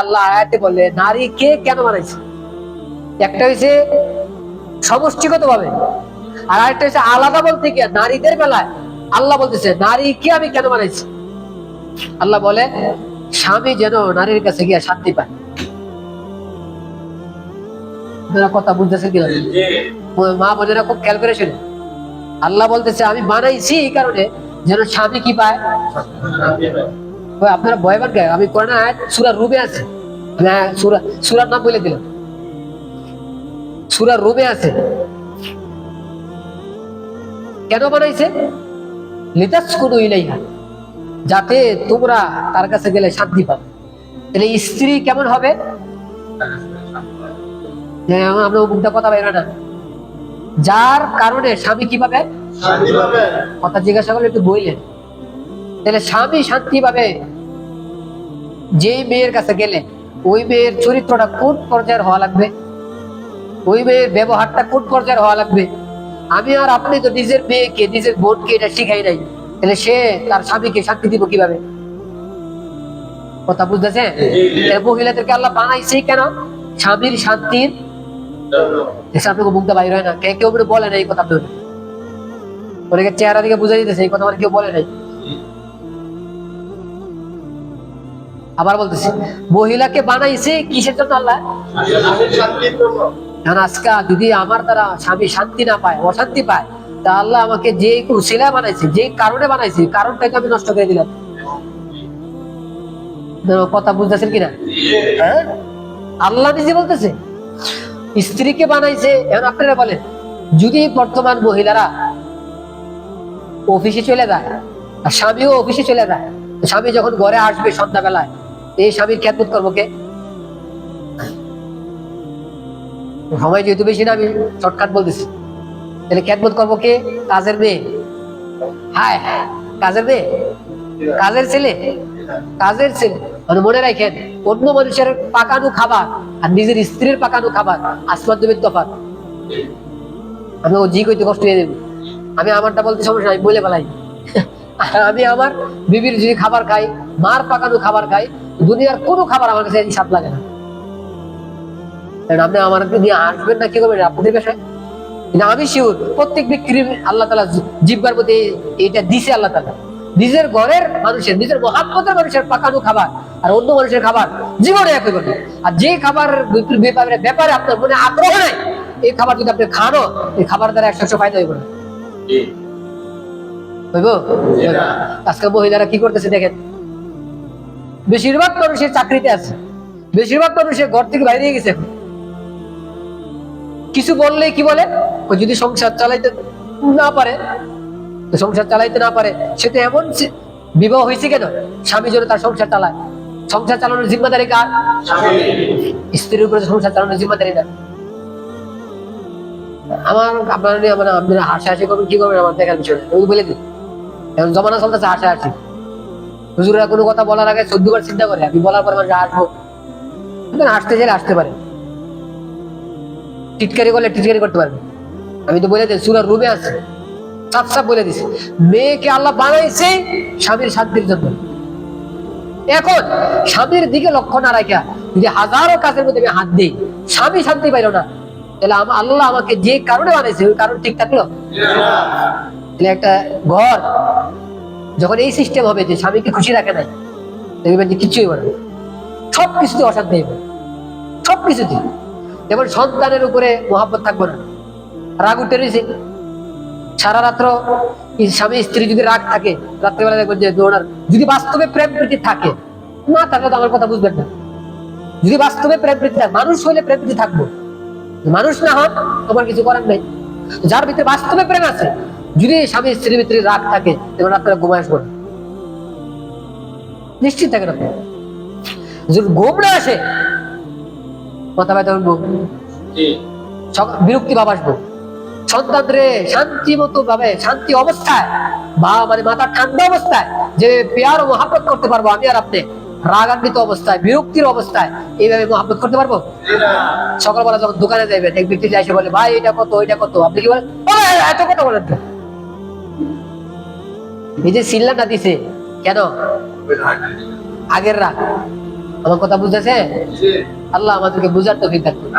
আল্লাহ আয়াতে বলে নারীকে কেন বানাইছে। একটা হচ্ছে সমষ্টিগত ভাবে, আর আরেকটা হচ্ছে আলাদা বলতে গিয়ে নারীদের বেলায় আল্লাহ বলতেছে নারীকে আমি কেন বানাইছি। আল্লাহ বলে স্বামী যেন নারীর কাছে গিয়ে শান্তি পায়। কথা বুঝতেছে কিনা মা বোনেরা খুব খেয়াল করে শুনে। আল্লাহ বলতেছে আমি বানাইছি এই কারণে যেন স্বামী কি পায়। আপনারা ভয় পান কেন? আমি কোরআন আয়াত সূরা রুমে আছে, সূরার নাম বলে দিলাম, সূরা রুমে আছে। কেন বানাইছে? লিতাসকুনু ইলাইহা, যাতে তোমরা তার কাছে গেলে শান্তি পাবে। তাহলে স্ত্রী কেমন হবে? আমরা মুখটা কথা বাইরে না, যার কারণে স্বামী কি পাবে? কথা জিজ্ঞাসা করলে একটু বললেন। তাহলে স্বামী শান্তি পাবে যেই মেয়ের কাছে গেলে ওই মেয়ের চরিত্রটা কোন পর্যায়ের হওয়া লাগবে, ওই মেয়ের ব্যবহারটা কোন পর্যায়ের হওয়া লাগবে। আমি আর আপনি তো নিজের মেয়েকে নিজের বোনকে এটা শিখাই নাই, তাহলে সে তার স্বামীকে শান্তি দিব কিভাবে? কথা বুঝতেছে? মহিলাদেরকে আল্লাহ বানাইছে কেন? স্বামীর শান্তির। আপনাকে মুখটা বাইর হয় না, কেউ বলে না এই কথা। অনেকে চেহারা দিকে বুঝাই দিতেছে এই কথা আমার কেউ বলে নাই। আবার বলতেছি মহিলাকে বানাইছে কিসের জন্য? আল্লাহ আজকে যদি আমার দ্বারা স্বামী শান্তি না পায়, অশান্তি পায়, তা আল্লাহ আমাকে যে উসিলা বানাইছে, যে কারণে বানাইছে, কারণটাকে আমি নষ্ট করে দিলাম। কথা বুঝতেছেন কিনা? আল্লাহ নিজে বলতেছে স্ত্রীকে বানাইছে। এখন আপনারা বলেন, যদি বর্তমান মহিলারা অফিসে চলে যায় আর স্বামীও অফিসে চলে যায়, স্বামী যখন ঘরে আসবে সন্ধ্যাবেলায়, এই স্বামীর খেদমত করবো কে? সময় যেহেতু বেশি না, আমি শর্টকাট বলতেছি। তাহলে খেদমত করবো কে? কাজের মেয়ে। হায় হায়, কাজের মেয়ে, কাজের ছেলে, কাজের ছেলে। মানে মনে রাখেন, অন্য মানুষের পাকানো খাবার আর নিজের স্ত্রীর পাকানো খাবার আসমান জমির তফাৎ। আমি ও জি কইতে কষ্ট হয়ে দেবো। আমি আমারটা বলতে সমস্যা নাই, বলে ফেলাই। আমি আমার বিবির যদি খাবার খাই, মার পাকানো খাবার খাই, দুনিয়ার কোনো খাবার আমার কাছে স্বাদ লাগে না। আপনি আমার নিয়ে আসবেন না কি করবেন আপনাদের পেশায়? আমি শিওর প্রত্যেক ব্যক্তির আল্লাহ তাআলা জিহ্বার মধ্যে এটা দিছে। আল্লাহ তাআলা নিজের ঘরের মানুষের, নিজের মহাব্বতের মানুষের পাকানো খাবার আর অন্য মানুষের খাবার জীবনে একই করবে। আর যে খাবার ব্যাপারে আপনার মনে আগ্রহ নাই, এই খাবার যদি আপনি খানো, এই খাবার দ্বারা 100 ফায়দা হইব না। আজকাল মহিলারা কি করতেছে দেখেন, বেশিরভাগ মানুষের চাকরিতে আছে, বেশিরভাগ মানুষের ঘর থেকে বাইরে গেছে। কিছু বললে কি বলে, যদি সংসার চালাইতে না পারে, সংসার চালাইতে না পারে, সে তো এমন বিবাহ হয়েছে কেন? স্বামী যেন তার সংসার চালায়। সংসার চালানোর জিম্মাদারি কার? স্ত্রীর উপরে সংসার চালানোর জিম্মাদারি না। আমার আপনারা আপনারা হাসাহাসি করবেন, কি করবেন আমার দেখার বিষয় ওই বলে দিন। এখন জমানা চলতেছে হাসাহাসি। হুজুরা কোনো কথা বলার আগে 14 বার চিন্তা করে, আমি বলার পরে মানুষ হাসবো, হাসতে চাইলে আসতে পারে, টিটকারি করলে টিটকারি করতে পারবে। আমি তো বলে দিই, সূরা রুমে আছে, সাফ সাফ বলে দিছি মেয়েকে আল্লাহ বানাইছে স্বামীর শান্তির জন্য। এখন স্বামীর দিকে লক্ষ্য না রাখা যদি হাজারো কাজের মধ্যে আমি হাত দিই, স্বামী শান্তি পাইল না, তাহলে আল্লাহ আমাকে যে কারণে বানাইছে ওই কারণ ঠিক থাকলো? তাহলে একটা ঘর যখন এই সিস্টেম হবে যে স্বামীকে খুশি রাখে নাই, দেখবেন যে কিছুই হবে না, সবকিছুতে অশান্তি হবে, সবকিছুতে। যেমন সন্তানের উপরে মহাব্বত থাকবো না, রাগ উঠে রয়েছে সারা রাত্র। স্বামী স্ত্রী যদি রাগ থাকে, রাত্রেবেলা দেখবেন যে দৌড়ার। যদি বাস্তবে প্রেম প্রীতি থাকে, না থাকলে তো আমার কথা বুঝবেন না। যদি বাস্তবে প্রেম প্রীতি থাকে, মানুষ হইলে প্রেম প্রীতি থাকবো, মানুষ না হন তোমার কিছু করার নাই। যার ভিতরে বাস্তবে প্রেম আছে, যদি স্বামী স্ত্রীর ভিতরে রাগ থাকে, তখন আপনারা ঘুমায় আসবো না, নিশ্চিত থাকেন আপনি। যদি ঘুম না আসে, কথা পাইতে বিরক্তি ভাব আসবো। সন্তানরে শান্তি মতো ভাবে, শান্তি অবস্থায় বা মানে মাথা ঠান্ডা অবস্থায় যে পেয়ার ও মহাব্বত করতে পারবো আমি আর আপনি, রাগান্বিত অবস্থায়, বিরক্তির অবস্থায় এইভাবে মহাব্বত করতে পারবো? সকালবেলা যখন দোকানে যাবেন, এক ব্যক্তি এসে বলে ভাই এটা কত, ওইটা কত, আপনি কি বলেন? এত কথা বলেন তো। এই যে সিল্লাটা দিছে কেন? আগের রাগ। আমার কথা বুঝতেছে? আল্লাহ আমাদেরকে বুঝার তৌফিক দান করুন।